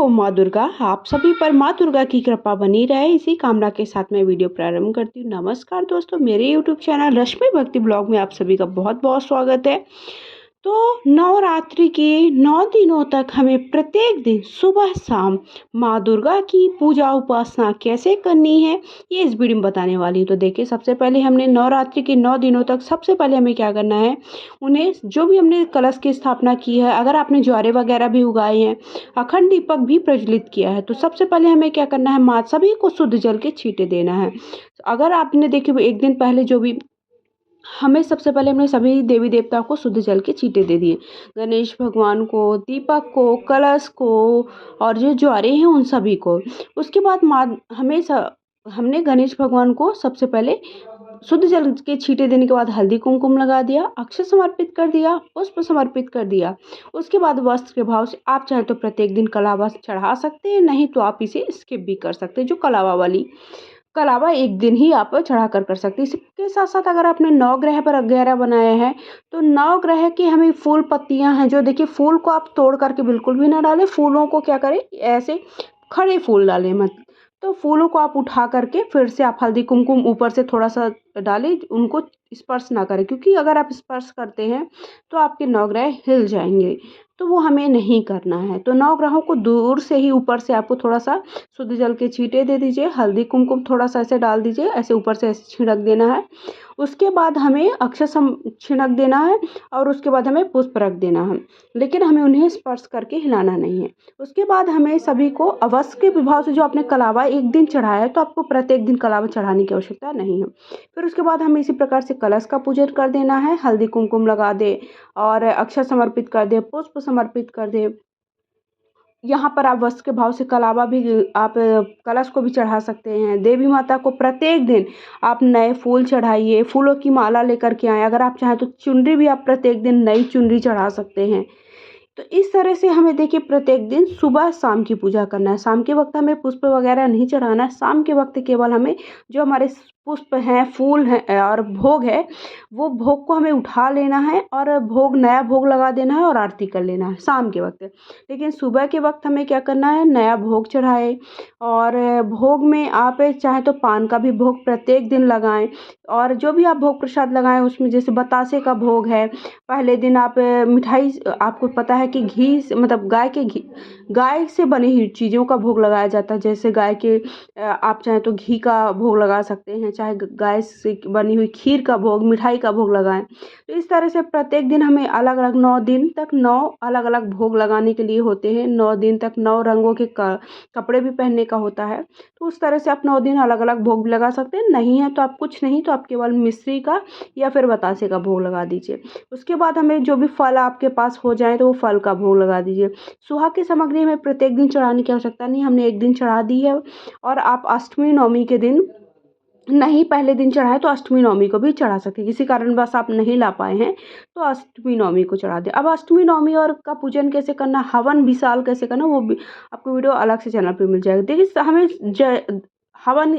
ओम माँ दुर्गा। आप सभी पर माँ दुर्गा की कृपा बनी रहे, इसी कामना के साथ मैं वीडियो प्रारंभ करती हूँ। नमस्कार दोस्तों, मेरे यूट्यूब चैनल रश्मि भक्ति ब्लॉग में आप सभी का बहुत बहुत स्वागत है। तो नवरात्रि के 9 दिनों तक हमें प्रत्येक दिन सुबह शाम माँ दुर्गा की पूजा उपासना कैसे करनी है, ये इस वीडियो में बताने वाली हूँ। तो देखिए, सबसे पहले हमने नवरात्रि के 9 दिनों तक सबसे पहले हमें क्या करना है, उन्हें जो भी हमने कलश की स्थापना की है, अगर आपने ज्वारे वगैरह भी उगाए हैं, अखंड दीपक भी प्रज्वलित किया है, तो सबसे पहले हमें क्या करना है, माँ सभी को शुद्ध जल के छींटे देना है। अगर आपने देखिए एक दिन पहले जो भी हमें सबसे पहले हमने सभी देवी देवताओं को शुद्ध जल के छींटे दे दिए, गणेश भगवान को, दीपक को, कलश को और जो ज्वारे हैं उन सभी को। उसके बाद माँ हमने गणेश भगवान को सबसे पहले शुद्ध जल के छींटे देने के बाद हल्दी कुमकुम लगा दिया, अक्षत समर्पित कर दिया, पुष्प समर्पित कर दिया। उसके बाद वस्त्र के भाव से आप चाहे तो प्रत्येक दिन कलावा चढ़ा सकते हैं, नहीं तो आप इसे स्किप भी कर सकते हैं। जो कलावा एक दिन ही आप चढ़ा कर सकते हैं। इसके साथ साथ अगर आपने नवग्रह पर वगैरह बनाया है, तो नवग्रह की हमें फूल पत्तियां हैं, जो देखिए फूल को आप तोड़ करके बिल्कुल भी ना डालें, फूलों को क्या करें, ऐसे खड़े फूल डालें मत। तो फूलों को आप उठा करके फिर से आप हल्दी कुमकुम ऊपर से थोड़ा सा डालें, उनको स्पर्श ना करें, क्योंकि अगर आप स्पर्श करते हैं तो आपके नवग्रह हिल जाएंगे, तो वो हमें नहीं करना है। तो नवग्रहों को दूर से ही ऊपर से आपको थोड़ा सा शुद्ध जल के छींटे दे दीजिए, हल्दी कुमकुम थोड़ा सा ऐसे डाल दीजिए, ऐसे ऊपर से ऐसे छिड़क देना है। उसके बाद हमें छिड़क देना है और उसके बाद हमें पुष्प रख देना है, लेकिन हमें उन्हें स्पर्श करके हिलाना नहीं है। उसके बाद हमें सभी को अवश्य के विभाव से, जो आपने कलावा एक दिन चढ़ाया है, तो आपको प्रत्येक दिन कलावा चढ़ाने की आवश्यकता नहीं है। फिर उसके बाद हमें इसी प्रकार से कलश का पूजन कर देना है, हल्दी कुमकुम लगा दे और अक्षत समर्पित कर दे, पुष्प समर्पित कर दे। यहाँ पर आप वस्त्र के भाव से कलावा भी, आप कलश को भी चढ़ा सकते हैं। देवी माता को प्रत्येक दिन आप नए फूल चढ़ाइए, फूलों की माला लेकर के आएँ। अगर आप चाहें तो चुनरी भी आप प्रत्येक दिन नई चुनरी चढ़ा सकते हैं। तो इस तरह से हमें देखिए प्रत्येक दिन सुबह शाम की पूजा करना है। शाम के वक्त हमें पुष्प वगैरह नहीं चढ़ाना है। शाम के वक्त केवल हमें जो हमारे पुष्प हैं, फूल हैं और भोग है, वो भोग को हमें उठा लेना है और नया भोग लगा देना है और आरती कर लेना है शाम के वक्त। लेकिन सुबह के वक्त हमें क्या करना है, नया भोग चढ़ाए और भोग में आप चाहे तो पान का भी भोग प्रत्येक दिन लगाएं, और जो भी आप भोग प्रसाद लगाएं उसमें, जैसे बतासे का भोग है, पहले दिन आप मिठाई, आपको पता है कि घी मतलब गाय से बनी हुई चीज़ों का भोग लगाया जाता है। जैसे गाय के आप चाहे तो घी का भोग लगा सकते हैं, चाहे गाय से बनी हुई खीर का भोग, मिठाई का भोग लगाएं। तो इस तरह से प्रत्येक दिन हमें अलग अलग 9 दिन तक 9 अलग अलग भोग लगाने के लिए होते हैं। 9 दिन तक 9 रंगों के कपड़े भी पहनने का होता है। तो उस तरह से आप 9 दिन अलग अलग भोग भी लगा सकते हैं। नहीं है तो आप कुछ नहीं, तो आप केवल मिश्री का या फिर बतासे का भोग लगा दीजिए। उसके बाद हमें जो भी फल आपके पास हो जाए, तो वो फल का भोग लगा दीजिए। सुहाग की सामग्री हमें प्रत्येक दिन चढ़ाने की आवश्यकता नहीं, हमने एक दिन चढ़ा दी है। और आप अष्टमी नवमी के दिन नहीं, पहले दिन चढ़ाए तो अष्टमी नवमी को भी चढ़ा सकते हैं। किसी कारण बस आप नहीं ला पाए हैं तो अष्टमी नवमी को चढ़ा दें। अब अष्टमी नवमी और का पूजन कैसे करना, हवन विशाल कैसे करना, वो भी आपको वीडियो अलग से चैनल पे मिल जाएगा। देखिए हमें हवन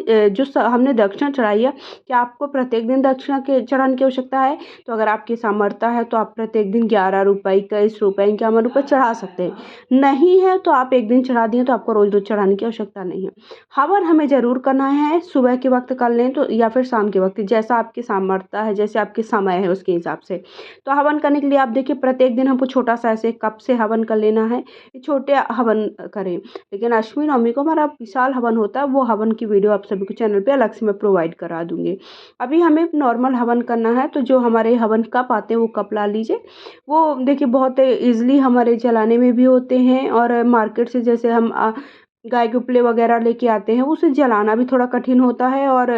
हमने दक्षिणा चढ़ाई है, क्या आपको प्रत्येक दिन दक्षिणा के चढ़ाने की आवश्यकता है? तो अगर आपकी सामर्थ्य है तो आप प्रत्येक दिन 11 रुपये, 21 रुपये, 51 रुपये चढ़ा सकते हैं। नहीं है तो आप एक दिन चढ़ा दिए, तो आपको रोज रोज चढ़ाने की आवश्यकता नहीं है। हवन हमें जरूर करना है, सुबह के वक्त कर लें तो, या फिर शाम के वक्त, जैसा आपकी सामर्थ्य है, जैसे आपके समय है उसके हिसाब से। तो हवन करने के लिए आप देखिए प्रत्येक दिन हमको छोटा सा ऐसे कप से हवन कर लेना है, छोटे हवन करें। लेकिन अष्टमी नवमी को हमारा विशाल हवन होता है, वो हवन की वीडियो आप सभी को चैनल पे अलग से मैं प्रोवाइड करा दूंगी। अभी हमें नॉर्मल हवन करना है, तो जो हमारे हवन कप आते हैं वो कप ला लीजिए। वो देखिए बहुत ईजिली हमारे जलाने में भी होते हैं, और मार्केट से जैसे हम गाय के उपले वगैरह लेके आते हैं, उसे जलाना भी थोड़ा कठिन होता है, और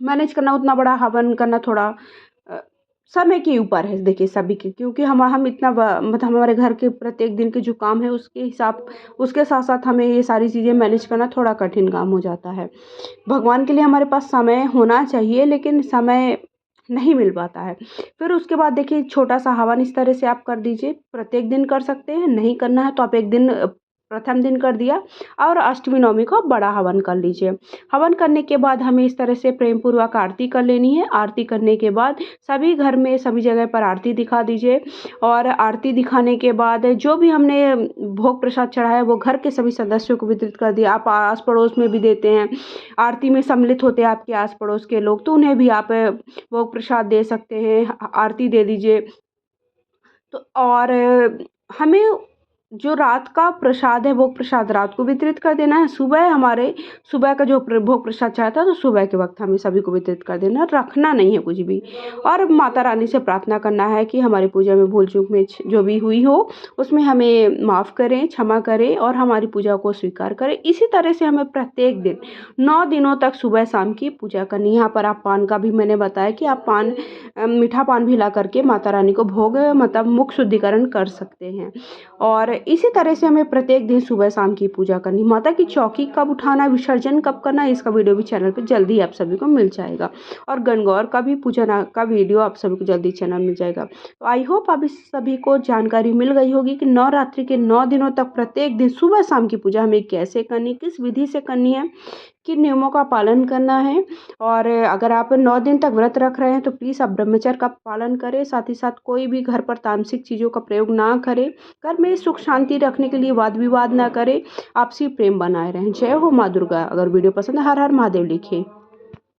मैनेज करना, उतना बड़ा हवन करना थोड़ा अ, समय के ऊपर है देखिए सभी के, क्योंकि हम इतना मतलब हमारे घर के प्रत्येक दिन के जो काम है उसके साथ साथ हमें ये सारी चीज़ें मैनेज करना थोड़ा कठिन काम हो जाता है। भगवान के लिए हमारे पास समय होना चाहिए, लेकिन समय नहीं मिल पाता है। फिर उसके बाद देखिए छोटा सा हवन इस तरह से आप कर दीजिए, प्रत्येक दिन कर सकते हैं, नहीं करना है तो आप एक दिन प्रथम दिन कर दिया, और अष्टमी नवमी को बड़ा हवन कर लीजिए। हवन करने के बाद हमें इस तरह से प्रेम पूर्वक आरती कर लेनी है। आरती करने के बाद सभी घर में सभी जगह पर आरती दिखा दीजिए, और आरती दिखाने के बाद जो भी हमने भोग प्रसाद चढ़ाया है वो घर के सभी सदस्यों को वितरित कर दिया। आप आस पड़ोस में भी देते हैं, आरती में सम्मिलित होते हैं आपके आस पड़ोस के लोग, तो उन्हें भी आप भोग प्रसाद दे सकते हैं, आरती दे दीजिए। तो और हमें जो रात का प्रसाद है वो प्रसाद रात को वितरित कर देना है। सुबह का जो भोग प्रसाद चाहता है तो सुबह के वक्त हमें सभी को वितरित कर देना है, रखना नहीं है कुछ भी। और माता रानी से प्रार्थना करना है कि हमारी पूजा में भूल चूक में जो भी हुई हो उसमें हमें माफ़ करें, क्षमा करें और हमारी पूजा को स्वीकार करें। इसी तरह से हमें प्रत्येक दिन 9 दिनों तक सुबह शाम की पूजा करनी है। यहाँ पर आप पान का भी मैंने बताया कि आप मीठा पान भी ला करके माता रानी को भोग मतलब मुख शुद्धिकरण कर सकते हैं। और इसी तरह से हमें प्रत्येक दिन सुबह शाम की पूजा करनी। माता की चौकी कब उठाना, विसर्जन कब करना, इसका वीडियो भी चैनल पे जल्दी आप सभी को मिल जाएगा। और गणगौर का भी पूजन का वीडियो आप सभी को जल्दी चैनल मिल जाएगा। तो आई होप आप इस सभी को जानकारी मिल गई होगी कि नवरात्रि के 9 दिनों तक प्रत्येक दिन सुबह शाम की पूजा हमें कैसे करनी, किस विधि से करनी है, किन नियमों का पालन करना है। और अगर आप 9 दिन तक व्रत रख रहे हैं तो प्लीज़ आप ब्रह्मचर्य का पालन करें। साथ ही साथ कोई भी घर पर तामसिक चीज़ों का प्रयोग ना करें। घर में सुख शांति रखने के लिए वाद विवाद ना करें। आपसी प्रेम बनाए रहें। जय हो माँ दुर्गा। अगर वीडियो पसंद है हर हर महादेव लिखें।